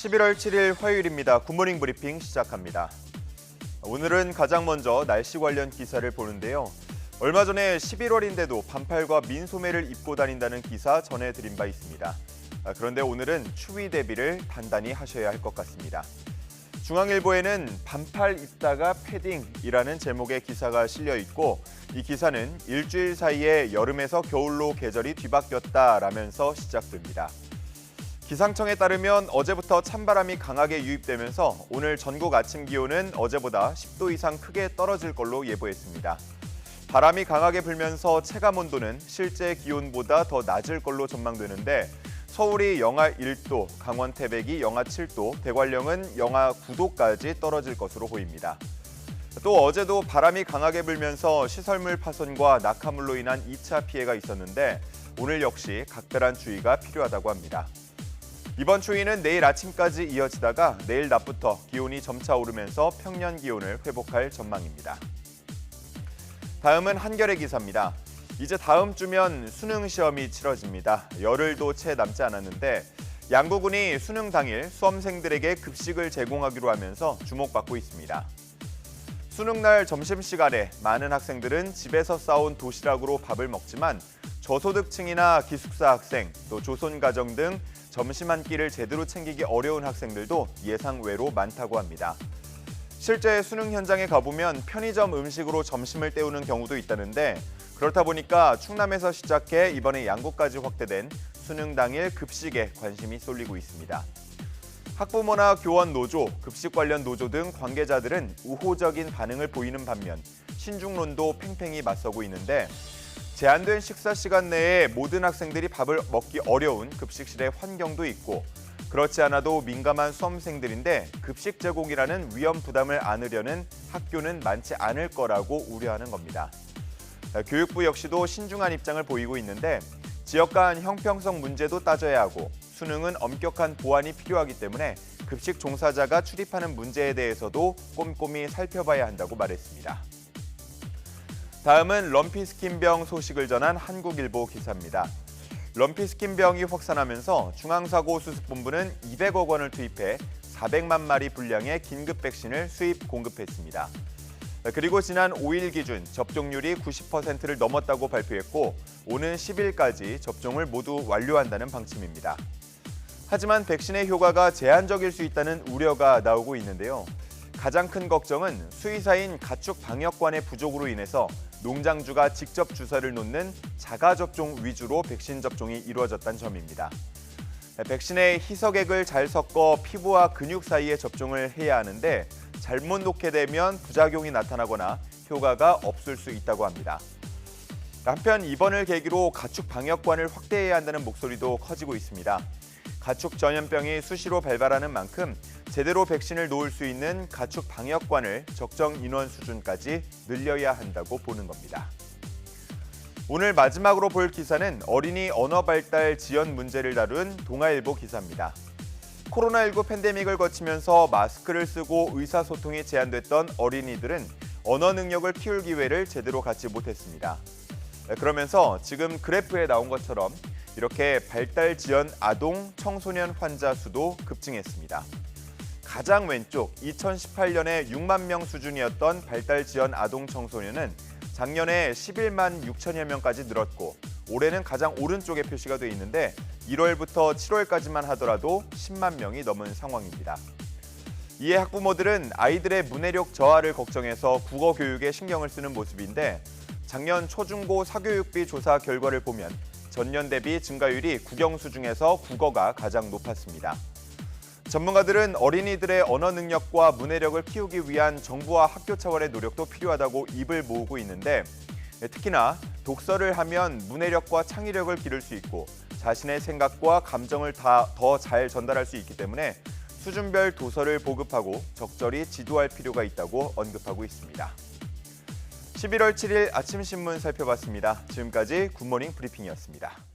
11월 7일 화요일입니다. 굿모닝 브리핑 시작합니다. 오늘은 가장 먼저 날씨 관련 기사를 보는데요. 얼마 전에 11월인데도 반팔과 민소매를 입고 다닌다는 기사 전해드린 바 있습니다. 그런데 오늘은 추위 대비를 단단히 하셔야 할 것 같습니다. 중앙일보에는 반팔 입다가 패딩이라는 제목의 기사가 실려 있고 이 기사는 일주일 사이에 여름에서 겨울로 계절이 뒤바뀌었다라면서 시작됩니다. 기상청에 따르면 어제부터 찬바람이 강하게 유입되면서 오늘 전국 아침 기온은 어제보다 10도 이상 크게 떨어질 걸로 예보했습니다. 바람이 강하게 불면서 체감 온도는 실제 기온보다 더 낮을 걸로 전망되는데 서울이 영하 1도, 강원 태백이 영하 7도, 대관령은 영하 9도까지 떨어질 것으로 보입니다. 또 어제도 바람이 강하게 불면서 시설물 파손과 낙하물로 인한 2차 피해가 있었는데 오늘 역시 각별한 주의가 필요하다고 합니다. 이번 추위는 내일 아침까지 이어지다가 내일 낮부터 기온이 점차 오르면서 평년 기온을 회복할 전망입니다. 다음은 한겨레 기사입니다. 이제 다음 주면 수능 시험이 치러집니다. 열흘도 채 남지 않았는데 양구군이 수능 당일 수험생들에게 급식을 제공하기로 하면서 주목받고 있습니다. 수능 날 점심시간에 많은 학생들은 집에서 싸온 도시락으로 밥을 먹지만 저소득층이나 기숙사 학생, 또 조선가정 등 점심 한 끼를 제대로 챙기기 어려운 학생들도 예상 외로 많다고 합니다. 실제 수능 현장에 가보면 편의점 음식으로 점심을 때우는 경우도 있다는데 그렇다 보니까 충남에서 시작해 이번에 양구까지 확대된 수능 당일 급식에 관심이 쏠리고 있습니다. 학부모나 교원 노조, 급식 관련 노조 등 관계자들은 우호적인 반응을 보이는 반면 신중론도 팽팽히 맞서고 있는데 제한된 식사 시간 내에 모든 학생들이 밥을 먹기 어려운 급식실의 환경도 있고 그렇지 않아도 민감한 수험생들인데 급식 제공이라는 위험 부담을 안으려는 학교는 많지 않을 거라고 우려하는 겁니다. 교육부 역시도 신중한 입장을 보이고 있는데 지역 간 형평성 문제도 따져야 하고 수능은 엄격한 보완이 필요하기 때문에 급식 종사자가 출입하는 문제에 대해서도 꼼꼼히 살펴봐야 한다고 말했습니다. 다음은 럼피스킨병 소식을 전한 한국일보 기사입니다. 럼피스킨병이 확산하면서 중앙사고수습본부는 200억 원을 투입해 400만 마리 분량의 긴급 백신을 수입 공급했습니다. 그리고 지난 5일 기준 접종률이 90%를 넘었다고 발표했고 오는 10일까지 접종을 모두 완료한다는 방침입니다. 하지만 백신의 효과가 제한적일 수 있다는 우려가 나오고 있는데요. 가장 큰 걱정은 수의사인 가축 방역관의 부족으로 인해서 농장주가 직접 주사를 놓는 자가접종 위주로 백신 접종이 이루어졌다는 점입니다. 백신의 희석액을 잘 섞어 피부와 근육 사이에 접종을 해야 하는데 잘못 놓게 되면 부작용이 나타나거나 효과가 없을 수 있다고 합니다. 한편 이번을 계기로 가축 방역관을 확대해야 한다는 목소리도 커지고 있습니다. 가축 전염병이 수시로 발발하는 만큼 제대로 백신을 놓을 수 있는 가축 방역관을 적정 인원 수준까지 늘려야 한다고 보는 겁니다. 오늘 마지막으로 볼 기사는 어린이 언어 발달 지연 문제를 다룬 동아일보 기사입니다. 코로나19 팬데믹을 거치면서 마스크를 쓰고 의사소통이 제한됐던 어린이들은 언어 능력을 키울 기회를 제대로 갖지 못했습니다. 그러면서 지금 그래프에 나온 것처럼 이렇게 발달 지연 아동, 청소년 환자 수도 급증했습니다. 가장 왼쪽 2018년에 6만 명 수준이었던 발달 지연 아동 청소년은 작년에 11만 6천여 명까지 늘었고 올해는 가장 오른쪽에 표시가 돼 있는데 1월부터 7월까지만 하더라도 10만 명이 넘은 상황입니다. 이에 학부모들은 아이들의 문해력 저하를 걱정해서 국어 교육에 신경을 쓰는 모습인데 작년 초중고 사교육비 조사 결과를 보면 전년 대비 증가율이 국영수 중에서 국어가 가장 높았습니다. 전문가들은 어린이들의 언어 능력과 문해력을 키우기 위한 정부와 학교 차원의 노력도 필요하다고 입을 모으고 있는데 특히나 독서를 하면 문해력과 창의력을 기를 수 있고 자신의 생각과 감정을 더 잘 전달할 수 있기 때문에 수준별 도서를 보급하고 적절히 지도할 필요가 있다고 언급하고 있습니다. 11월 7일 아침 신문 살펴봤습니다. 지금까지 굿모닝 브리핑이었습니다.